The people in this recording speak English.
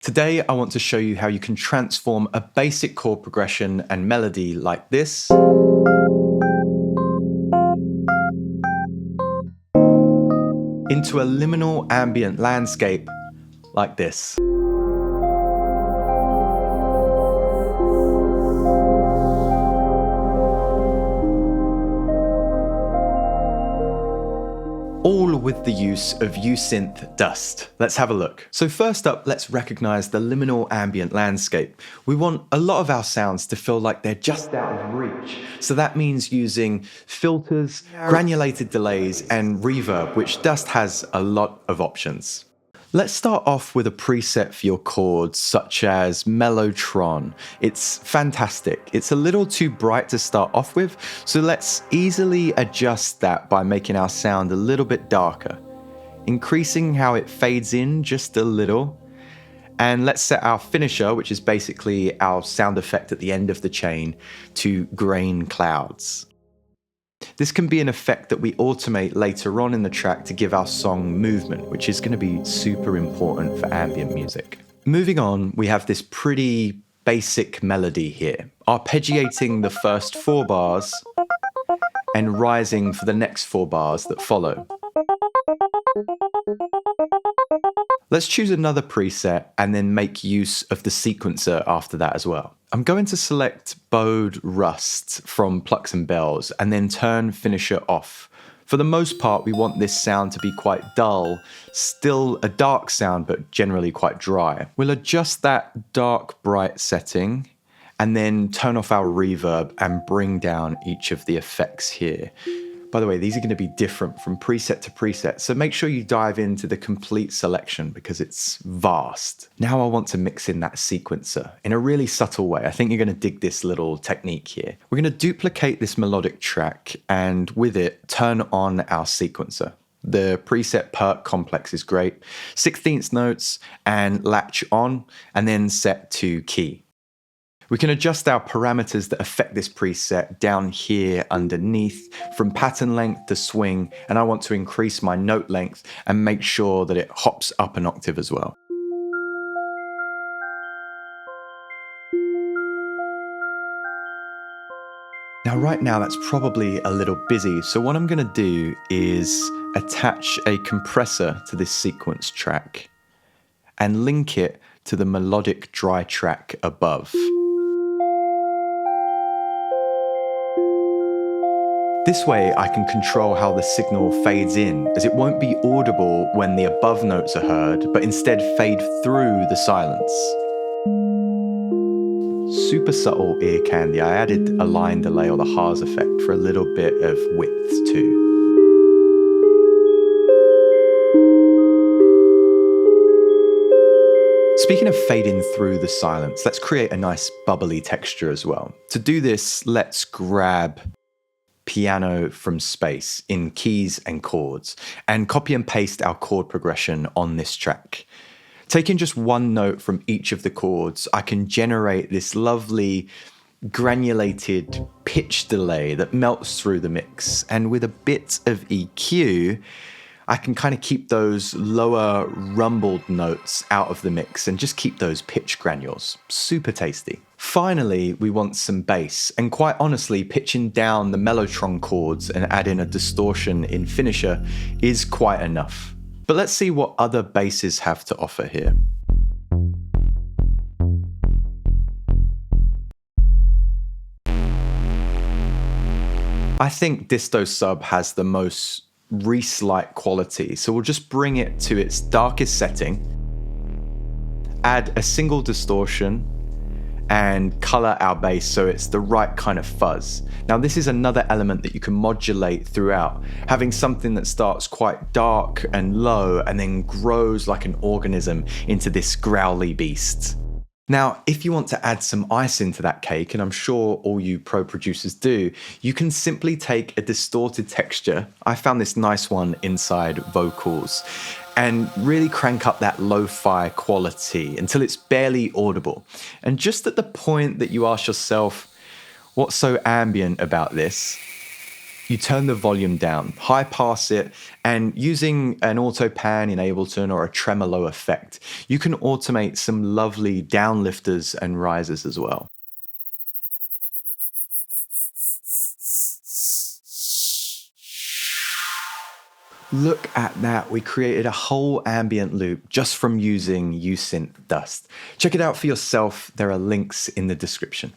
Today, I want to show you how you can transform a basic chord progression and melody like this into a liminal ambient landscape like this. All with the use of Usynth DUST. Let's have a look. So first up, let's recognize the liminal ambient landscape. We want a lot of our sounds to feel like they're just out of reach. So that means using filters, granulated delays, and reverb, which DUST has a lot of options. Let's start off with a preset for your chords, such as Mellotron. It's fantastic. It's a little too bright to start off with, so let's easily adjust that by making our sound a little bit darker, increasing how it fades in just a little. And let's set our finisher, which is basically our sound effect at the end of the chain, to grain clouds. This can be an effect that we automate later on in the track to give our song movement, which is going to be super important for ambient music. Moving on, we have this pretty basic melody here, arpeggiating the first 4 bars and rising for the next 4 bars that follow. Let's choose another preset and then make use of the sequencer after that as well. I'm going to select Bowed Rust from Plucks and Bells and then turn finisher off. For the most part, we want this sound to be quite dull, still a dark sound, but generally quite dry. We'll adjust that dark bright setting and then turn off our reverb and bring down each of the effects here. By the way, these are going to be different from preset to preset, so make sure you dive into the complete selection because it's vast. Now I want to mix in that sequencer in a really subtle way. I think you're going to dig this little technique here. We're going to duplicate this melodic track and with it, turn on our sequencer. The preset perk complex is great. 16th notes and latch on and then set to key. We can adjust our parameters that affect this preset down here underneath from pattern length to swing, and I want to increase my note length and make sure that it hops up an octave as well. Now right now that's probably a little busy, so what I'm going to do is attach a compressor to this sequence track and link it to the melodic dry track above. This way I can control how the signal fades in, as it won't be audible when the above notes are heard, but instead fade through the silence. Super subtle ear candy. I added a line delay or the Haas effect for a little bit of width too. Speaking of fading through the silence, let's create a nice bubbly texture as well. To do this, let's grab piano from space in keys and chords and copy and paste our chord progression on this track. Taking just one note from each of the chords, I can generate this lovely granulated pitch delay that melts through the mix, and with a bit of EQ I can kind of keep those lower rumbled notes out of the mix and just keep those pitch granules. Super tasty. Finally, we want some bass, and quite honestly, pitching down the Mellotron chords and adding a distortion in finisher is quite enough. But let's see what other basses have to offer here. I think Disto Sub has the most Reese-like quality, so we'll just bring it to its darkest setting, add a single distortion, and color our bass so it's the right kind of fuzz. Now this is another element that you can modulate throughout, having something that starts quite dark and low and then grows like an organism into this growly beast. Now, if you want to add some ice into that cake, and I'm sure all you pro producers do, you can simply take a distorted texture. I found this nice one inside vocals, and really crank up that lo-fi quality until it's barely audible. And just at the point that you ask yourself, what's so ambient about this? You turn the volume down, high pass it, and using an auto pan in Ableton or a tremolo effect, you can automate some lovely downlifters and risers as well. Look at that, we created a whole ambient loop just from using Usynth DUST. Check it out for yourself, there are links in the description.